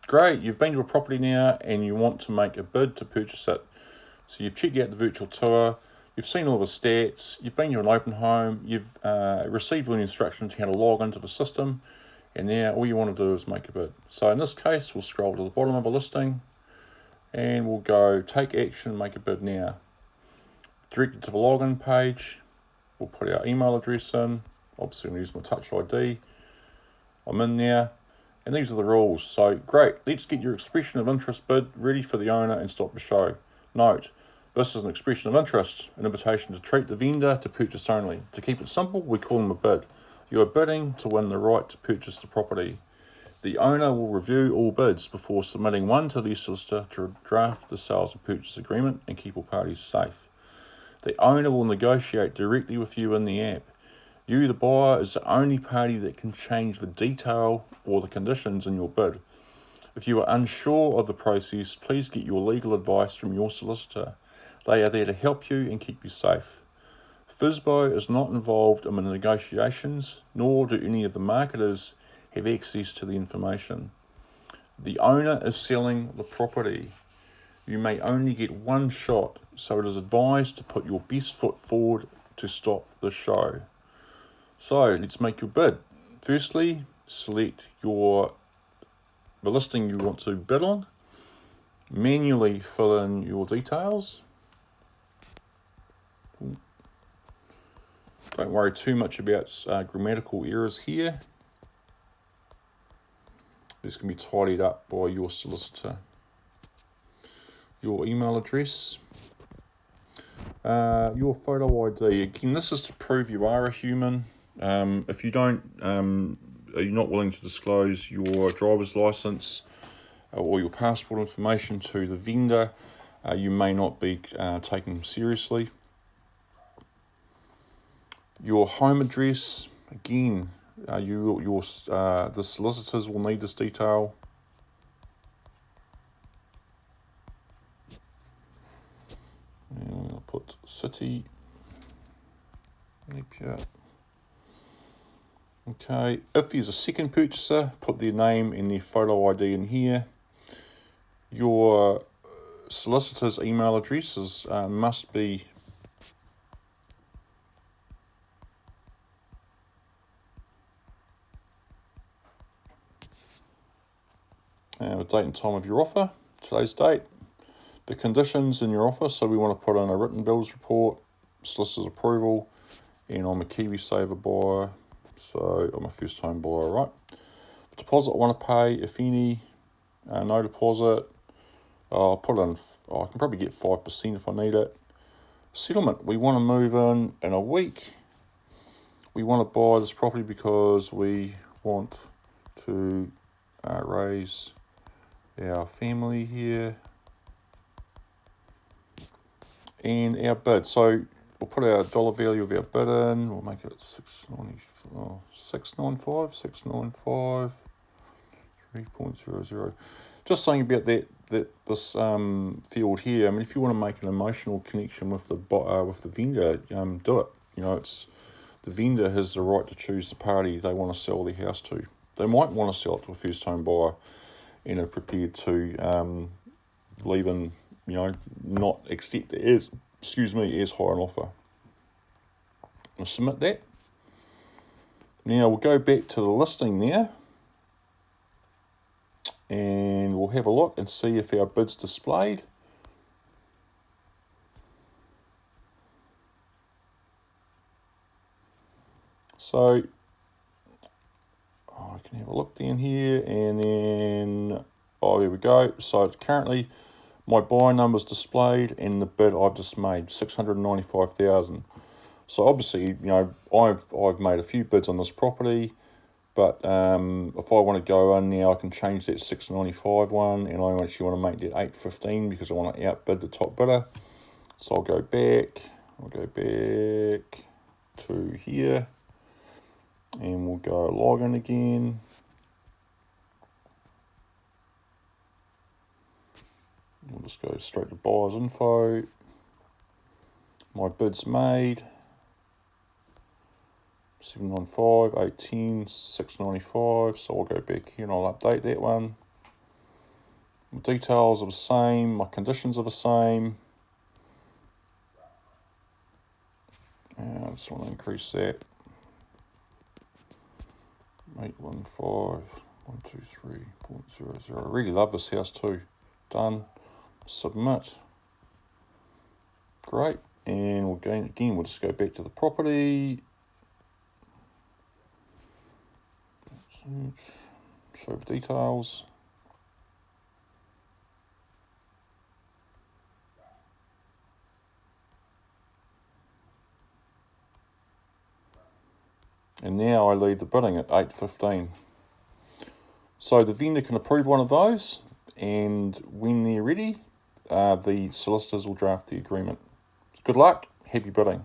Great, you've been to a property now and you want to make a bid to purchase it. So you've checked out the virtual tour, you've seen all the stats, you've been to an open home, you've received all the instructions how to log into the system, and now all you want to do is make a bid. So in this case, we'll scroll to the bottom of a listing and we'll go take action, make a bid now. Direct it to the login page, we'll put our email address in, obviously I'm going to use my Touch ID. I'm in there. And these are the rules. So great, let's get your expression of interest bid ready for the owner and stop the show. Note, this is an expression of interest, an invitation to treat the vendor to purchase only. To keep it simple, we call them a bid. You are bidding to win the right to purchase the property. The owner will review all bids before submitting one to the solicitor to draft the sales and purchase agreement and keep all parties safe. The owner will negotiate directly with you in the app. You, the buyer, is the only party that can change the detail or the conditions in your bid. If you are unsure of the process, please get your legal advice from your solicitor. They are there to help you and keep you safe. FiSBO is not involved in the negotiations, nor do any of the marketers have access to the information. The owner is selling the property. You may only get one shot, so it is advised to put your best foot forward to stop the show. So let's make your bid. Firstly, select the listing you want to bid on. Manually fill in your details. Don't worry too much about grammatical errors here. This can be tidied up by your solicitor. Your email address. Your photo ID. Again, this is to prove you are a human. If you don't, are you not willing to disclose your driver's license or your passport information to the vendor, you may not be taken seriously. Your home address, again, the solicitors will need this detail. And I'll put city. Okay, if there's a second purchaser, put their name and their photo ID in here. Your solicitor's email addresses must be the date and time of your offer, today's date, the conditions in your offer, so we want to put in a written bills report, solicitor's approval, and I'm a KiwiSaver buyer, so I'm a first home buyer, right? The deposit I want to pay, if any, no deposit, I'll put in, I can probably get 5% if I need it. Settlement, we want to move in a week. We want to buy this property because we want to raise our family here. And our bid, so we'll put our dollar value of our bid in, we'll make it 695, 3.00. Just saying about this field here. I mean, if you want to make an emotional connection with the vendor, do it. You know, the vendor has the right to choose the party they want to sell their house to. They might want to sell it to a first home buyer and are prepared to leave not accept as high an offer. I'll submit that. Now we'll go back to the listing now and we'll have a look and see if our bid's displayed. So I can have a look down here and then, there we go. So currently my buy number's displayed and the bid I've just made, $695,000. So obviously, I've made a few bids on this property, but if I want to go in now, I can change that 695 one, and I actually want to make that 815 because I want to outbid the top bidder. So I'll go back to here, and we'll go log in again. We'll just go straight to buyer's info. My bid's made. 795, 810, 695. So I'll go back here and I'll update that one. My details are the same, my conditions are the same. I just want to increase that. 815.123.00. I really love this house too. Done. Submit. Great. And we'll just go back to the property. Search. Show the details. And now I lead the bidding at 8:15. So the vendor can approve one of those, and when they're ready, the solicitors will draft the agreement. Good luck, happy bidding.